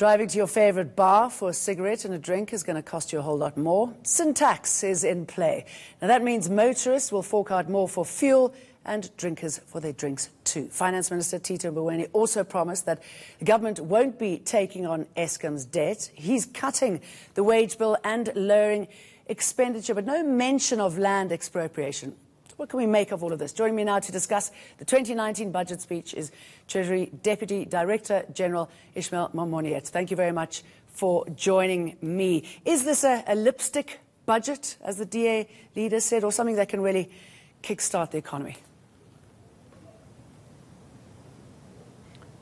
Driving to your favourite bar for a cigarette and a drink is going to cost you a whole lot more. Sin tax is in play. Now that means motorists will fork out more for fuel and drinkers for their drinks too. Finance Minister Tito Mboweni also promised that the government won't be taking on Eskom's debt. He's cutting the wage bill and lowering expenditure, but no mention of land expropriation. What can we make of all of this? Joining me now to discuss the 2019 budget speech is Treasury Deputy Director General Ismail Momoniat. Thank you very much for joining me. Is this a lipstick budget, as the DA leader said, or something that can really kickstart the economy?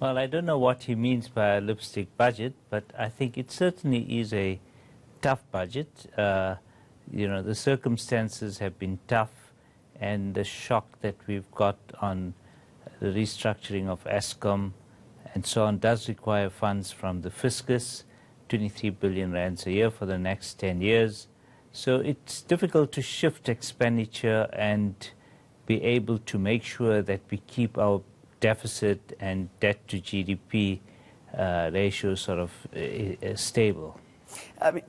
Well, I don't know what he means by a lipstick budget, but I think it certainly is a tough budget. You know, the circumstances have been tough, and the shock that we've got on the restructuring of Eskom and so on does require funds from the fiscus, 23 billion rands a year for the next 10 years. So it's difficult to shift expenditure and be able to make sure that we keep our deficit and debt to GDP ratio sort of stable. I mean,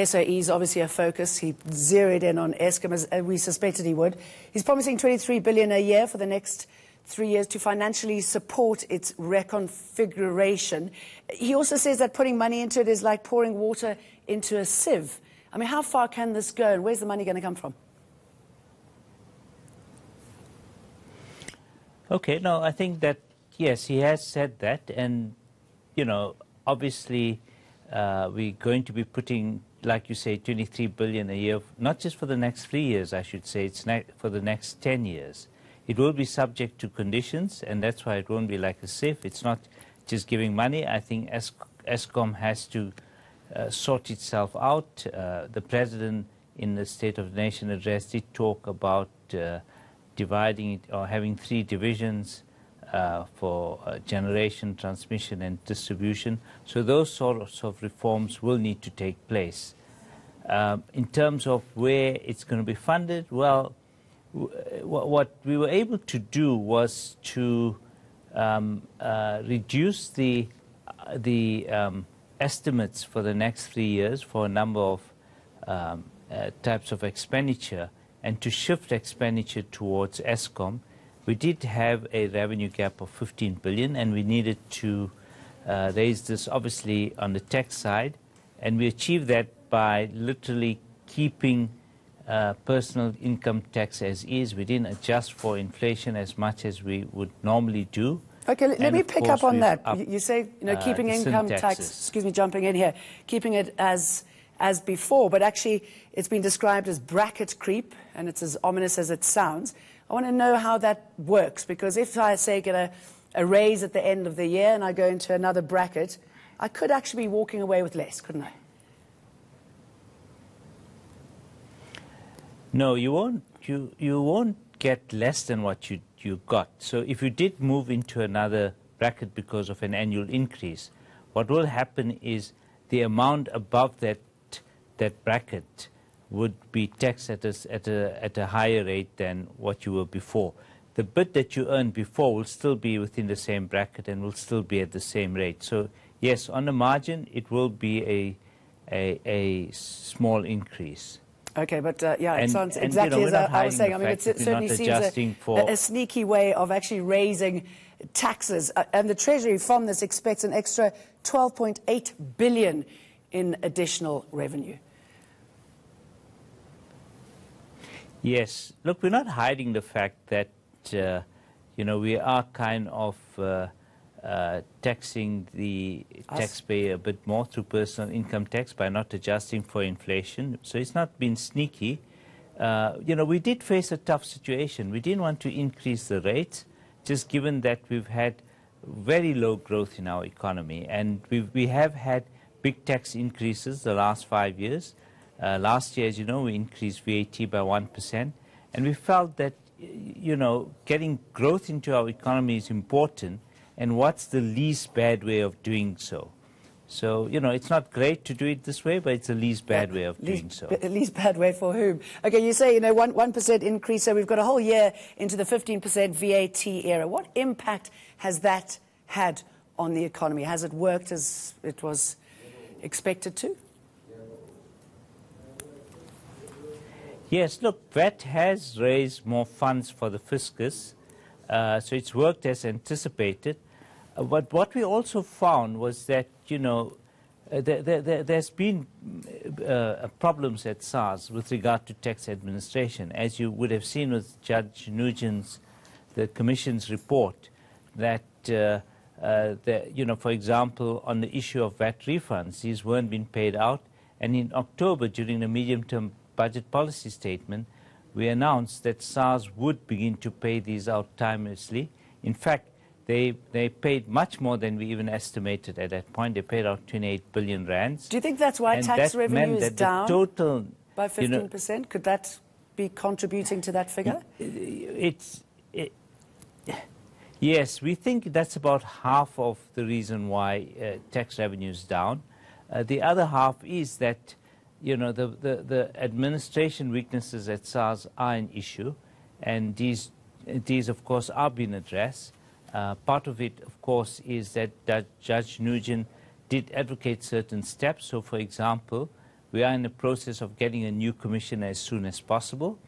SOE is obviously a focus. He zeroed in on Eskom, as we suspected he would. He's promising 23 billion a year for the next 3 years to financially support its reconfiguration. He also says that putting money into it is like pouring water into a sieve. I mean, how far can this go, and where's the money going to come from? Okay, no, I think that, yes, he has said that, and, you know, obviously we're going to be putting, like you say, 23 billion a year, not just for the next 3 years, I should say, it's for the next 10 years. It will be subject to conditions, and that's why it won't be like a sieve. It's not just giving money. I think Eskom has to sort itself out. The President in the State of the Nation address did talk about dividing it or having 3 divisions for generation, transmission and distribution. So those sorts of reforms will need to take place. In terms of where it's going to be funded, well, what we were able to do was to reduce the estimates for the next 3 years for a number of types of expenditure, and to shift expenditure towards Eskom. We did have a revenue gap of 15 billion, and we needed to raise this obviously on the tax side, and we achieved that by literally keeping personal income tax as is. We didn't adjust for inflation as much as we would normally do. Okay, let me pick up on that. You say, you know, keeping income tax, excuse me, jumping in here, keeping it as before, but actually it's been described as bracket creep, and it's as ominous as it sounds. I want to know how that works, because if I, say, get a raise at the end of the year and I go into another bracket, I could actually be walking away with less, couldn't I? No, you won't. You won't get less than what you got. So if you did move into another bracket because of an annual increase, what will happen is the amount above that bracket would be taxed at a higher rate than what you were before. The bit that you earned before will still be within the same bracket and will still be at the same rate. So yes, on the margin, it will be a small increase. Okay, but yeah, it sounds exactly as I was saying. I mean, it certainly seems a sneaky way of actually raising taxes. And the Treasury from this expects an extra 12.8 billion in additional revenue. Yes. Look, we're not hiding the fact that, you know, we are kind of taxing the taxpayer a bit more through personal income tax by not adjusting for inflation. So it's not been sneaky. You know, we did face a tough situation. We didn't want to increase the rates, just given that we've had very low growth in our economy. And we have had big tax increases the last 5 years. Last year, as you know, we increased VAT by 1%. And we felt that, you know, getting growth into our economy is important. And what's the least bad way of doing so? So, you know, it's not great to do it this way, but it's the least bad way of doing so. Least bad way for whom? Okay, you say, you know, 1% increase, so we've got a whole year into the 15% VAT era. What impact has that had on the economy? Has it worked as it was expected to? Yes, look, VAT has raised more funds for the fiscus, so it's worked as anticipated. But what we also found was that, you know, there's been problems at SARS with regard to tax administration. As you would have seen with Judge Nugent's, the Commission's report, that, you know, for example, on the issue of VAT refunds, these weren't being paid out. And in October, during the medium-term budget policy statement, we announced that SARS would begin to pay these out timelessly. In fact, they paid much more than we even estimated at that point. They paid out 28 billion rands. Do you think that's why tax revenue is down total, by 15%? Could that be contributing to that figure? Yes, we think that's about half of the reason why tax revenue is down. The other half is that, you know, the administration weaknesses at SARS are an issue, and these of course are being addressed. Part of it, of course, is that Judge Nugent did advocate certain steps. So, for example, we are in the process of getting a new commissioner as soon as possible.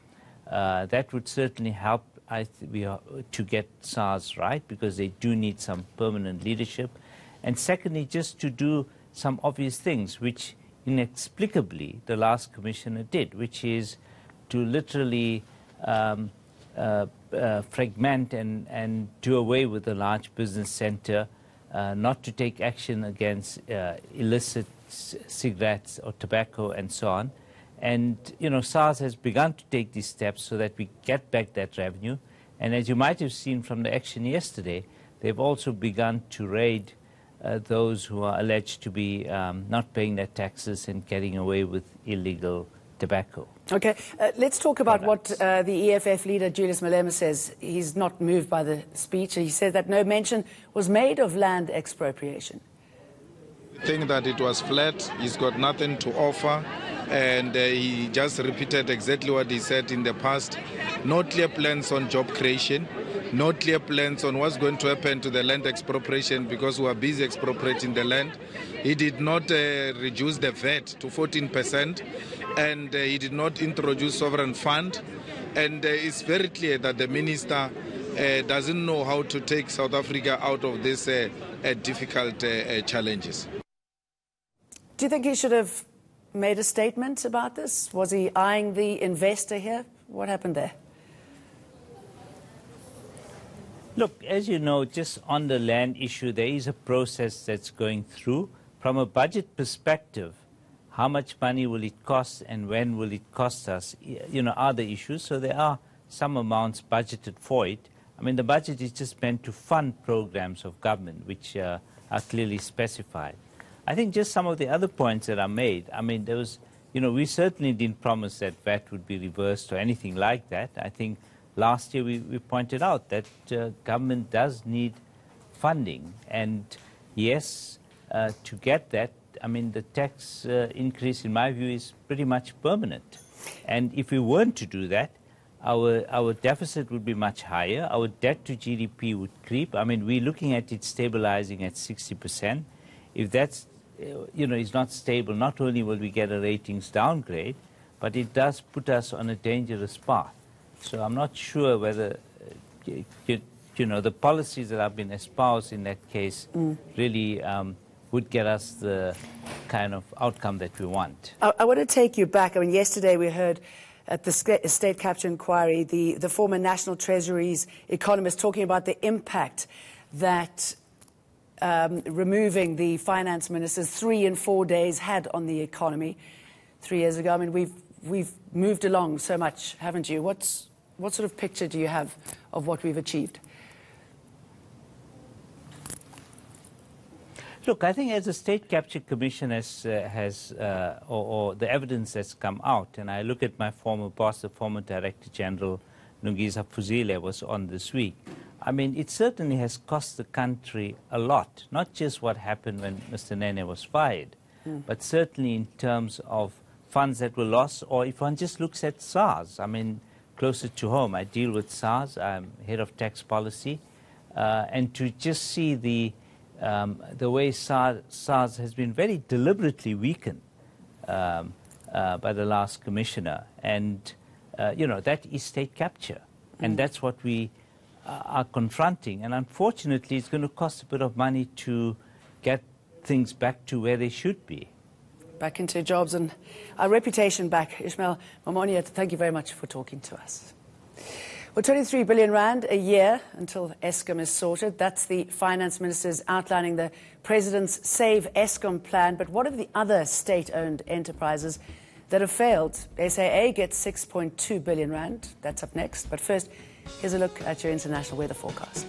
That would certainly help to get SARS right, because they do need some permanent leadership. And secondly, just to do some obvious things, which inexplicably the last commissioner did, which is to literally fragment and do away with the large business center, not to take action against illicit cigarettes or tobacco and so on. And, you know, SARS has begun to take these steps so that we get back that revenue. And as you might have seen from the action yesterday, they've also begun to raid those who are alleged to be not paying their taxes and getting away with illegal tobacco. Okay, let's talk about what the EFF leader, Julius Malema, says. He's not moved by the speech. He said that no mention was made of land expropriation. I think that it was flat. He's got nothing to offer. And he just repeated exactly what he said in the past. No clear plans on job creation. No clear plans on what's going to happen to the land expropriation, because we are busy expropriating the land. He did not reduce the VAT to 14%, and he did not introduce sovereign fund. And it's very clear that the minister doesn't know how to take South Africa out of these difficult challenges. Do you think he should have made a statement about this? Was he eyeing the investor here? What happened there? Look, as you know, just on the land issue, there is a process that's going through. From a budget perspective, how much money will it cost and when will it cost us, you know, are the issues. So there are some amounts budgeted for it. I mean, the budget is just meant to fund programs of government, which are clearly specified. I think just some of the other points that are made, I mean, there was, you know, we certainly didn't promise that VAT would be reversed or anything like that. I think last year we pointed out that government does need funding. And yes, to get that, I mean, the tax increase, in my view, is pretty much permanent. And if we weren't to do that, our deficit would be much higher. Our debt to GDP would creep. I mean, we're looking at it stabilizing at 60%. If that's, you know, is not stable, not only will we get a ratings downgrade, but it does put us on a dangerous path. So I'm not sure whether, you know, the policies that have been espoused in that case really would get us the kind of outcome that we want. I want to take you back. I mean, yesterday we heard at the State Capture Inquiry the former National Treasury's economist talking about the impact that removing the finance minister's 3 and 4 days had on the economy 3 years ago. I mean, we've moved along so much, haven't you? What sort of picture do you have of what we've achieved? Look, I think as the State Capture Commission or the evidence that's come out, and I look at my former boss, the former Director General, Nungiza Fuzile, was on this week. I mean, it certainly has cost the country a lot, not just what happened when Mr. Nene was fired, but certainly in terms of funds that were lost, or if one just looks at SARS. I mean, closer to home, I deal with SARS, I'm head of tax policy, and to just see the the way SARS has been very deliberately weakened by the last commissioner. And, that is state capture. And that's what we are confronting. And unfortunately, it's going to cost a bit of money to get things back to where they should be. Back into jobs and our reputation back. Ismail Momoniat, thank you very much for talking to us. Well, 23 billion rand a year until Eskom is sorted. That's the Finance Minister's outlining the President's Save Eskom plan. But what of the other state-owned enterprises that have failed? SAA gets 6.2 billion rand. That's up next. But first, here's a look at your international weather forecast.